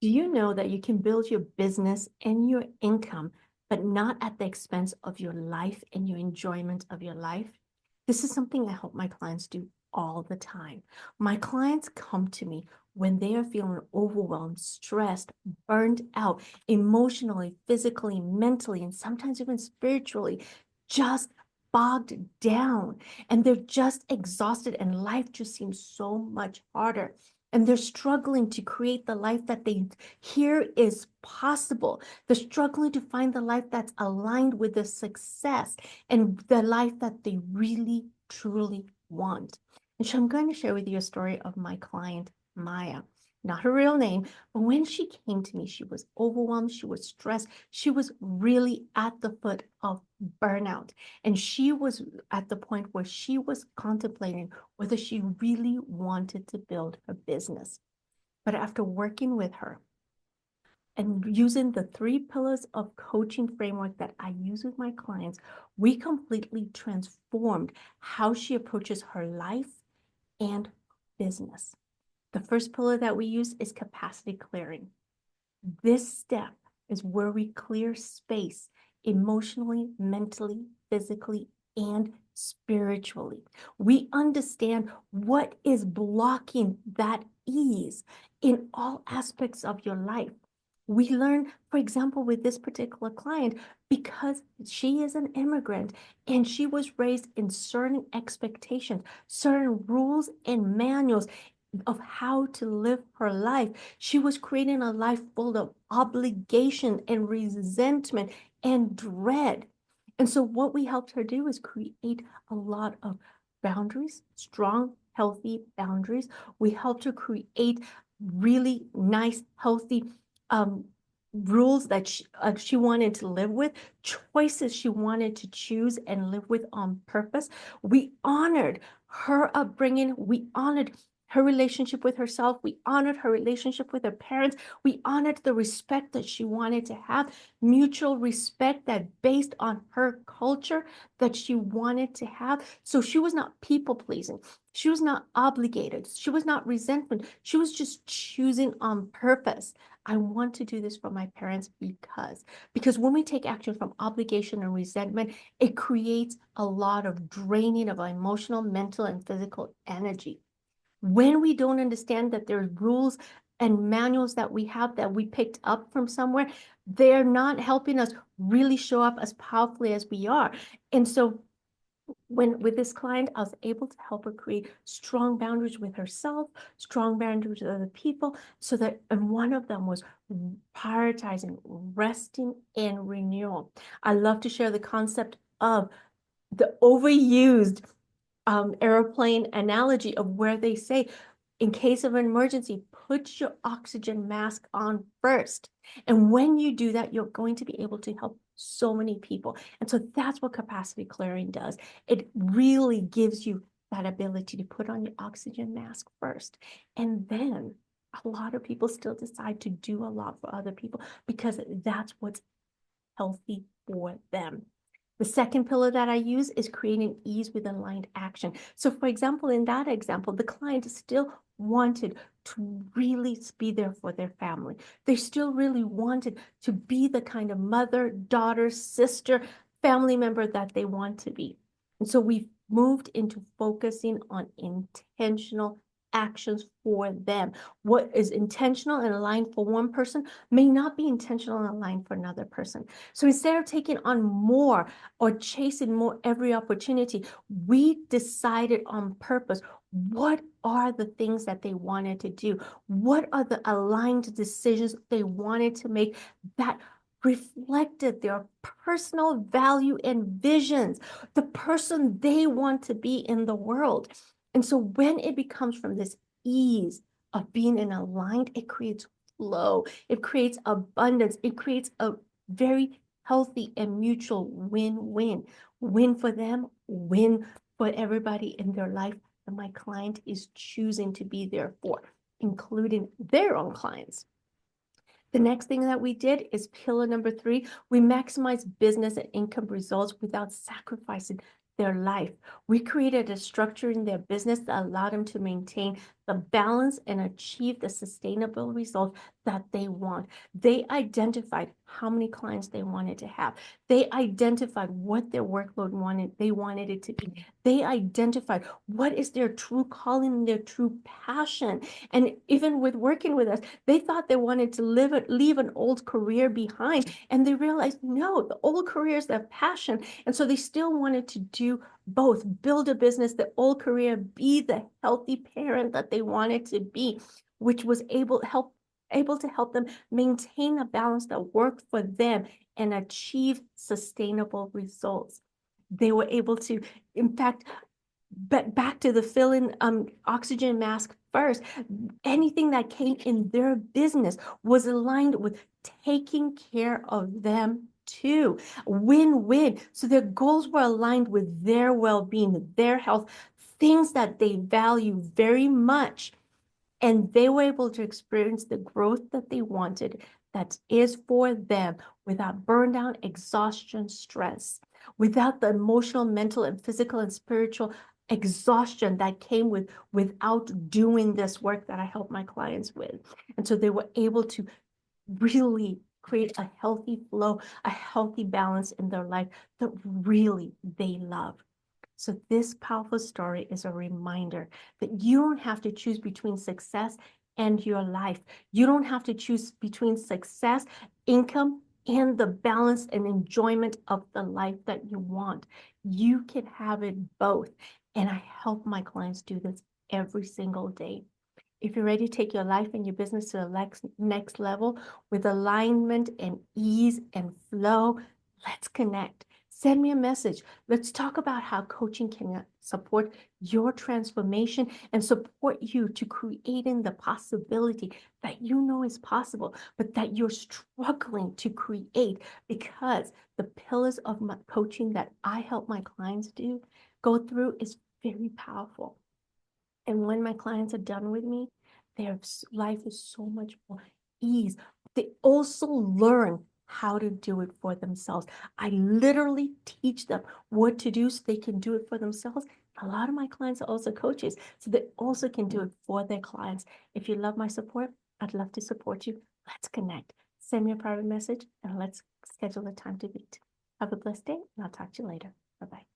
Do you know that you can build your business and your income, but not at the expense of your life and your enjoyment of your life? This is something I help my clients do all the time. My clients come to me when they are feeling overwhelmed, stressed, burned out, emotionally, physically, mentally, and sometimes even spiritually, just bogged down. And they're just exhausted, and life just seems so much harder. And they're struggling to create the life that they hear is possible. They're struggling to find the life that's aligned with the success and the life that they really, truly want. And so I'm going to share with you a story of my client, Maya. Not her real name, but when she came to me, she was overwhelmed, she was stressed, she was really at the foot of burnout. And she was at the point where she was contemplating whether she really wanted to build her business. But after working with her and using the 3 pillars of coaching framework that I use with my clients, we completely transformed how she approaches her life and business. The first pillar that we use is capacity clearing. This step is where we clear space emotionally, mentally, physically, and spiritually. We understand what is blocking that ease in all aspects of your life. We learn, for example, with this particular client, because she is an immigrant and she was raised in certain expectations, certain rules and manuals of how to live her life. She was creating a life full of obligation and resentment and dread. And so, what we helped her do is create a lot of boundaries, strong, healthy boundaries. We helped her create really nice, healthy rules that she wanted to live with, choices she wanted to choose and live with on purpose. We honored her upbringing. We honored her relationship with herself. We honored her relationship with her parents. We honored the respect that she wanted to have, mutual respect that based on her culture that she wanted to have. So she was not people pleasing. She was not obligated. She was not resentment. She was just choosing on purpose. I want to do this for my parents because when we take action from obligation and resentment, it creates a lot of draining of our emotional, mental, and physical energy. When we don't understand that there's rules and manuals that we have that we picked up from somewhere, they're not helping us really show up as powerfully as we are. And so when with this client, I was able to help her create strong boundaries with herself, strong boundaries with other people, so that, and one of them was prioritizing resting and renewal. I love to share the concept of the overused airplane analogy of where they say, in case of an emergency, put your oxygen mask on first. And when you do that, you're going to be able to help so many people. And so that's what capacity clearing does. It really gives you that ability to put on your oxygen mask first. And then a lot of people still decide to do a lot for other people because that's what's healthy for them. The second pillar that I use is creating ease with aligned action. So for example, in that example, the client still wanted to really be there for their family. They still really wanted to be the kind of mother, daughter, sister, family member that they want to be. And so we've moved into focusing on intentional actions for them. What is intentional and aligned for one person may not be intentional and aligned for another person. So instead of taking on more or chasing more every opportunity, we decided on purpose what are the things that they wanted to do? What are the aligned decisions they wanted to make that reflected their personal value and visions, the person they want to be in the world? And so when it becomes from this ease of being in aligned, it creates flow, it creates abundance, it creates a very healthy and mutual win-win. Win for them, win for everybody in their life that my client is choosing to be there for, including their own clients. The next thing that we did is pillar number 3. We maximize business and income results without sacrificing their life. We created a structure in their business that allowed them to maintain the balance and achieve the sustainable results that they want. They identified how many clients they wanted to have. They identified what their workload they wanted it to be. They identified what is their true calling and their true passion. And even with working with us, they thought they wanted to leave an old career behind. And they realized, no, the old career is their passion. And so they still wanted to do both, build a business, the old career, be the healthy parent that they wanted to be, which was able to help them maintain a balance that worked for them and achieve sustainable results. They were able to, in fact, back to the fill-in oxygen mask first, anything that came in their business was aligned with taking care of them too. Win-win. So their goals were aligned with their well-being, their health, things that they value very much. And they were able to experience the growth that they wanted, that is for them, without burnout, exhaustion, stress, without the emotional, mental, and physical and spiritual exhaustion that came without doing this work that I help my clients with. And so they were able to really create a healthy flow, a healthy balance in their life that really they love. So this powerful story is a reminder that you don't have to choose between success and your life. You don't have to choose between success, income, and the balance and enjoyment of the life that you want. You can have it both. And I help my clients do this every single day. If you're ready to take your life and your business to the next level with alignment and ease and flow, let's connect. Send me a message. Let's talk about how coaching can support your transformation and support you to creating the possibility that you know is possible, but that you're struggling to create, because the pillars of my coaching that I help my clients go through is very powerful. And when my clients are done with me, their life is so much more ease. They also learn how to do it for themselves. I literally teach them what to do so they can do it for themselves. A lot of my clients are also coaches, so they also can do it for their clients. If you love my support, I'd love to support you. Let's connect. Send me a private message and let's schedule a time to meet. Have a blessed day, and I'll talk to you later. Bye-bye.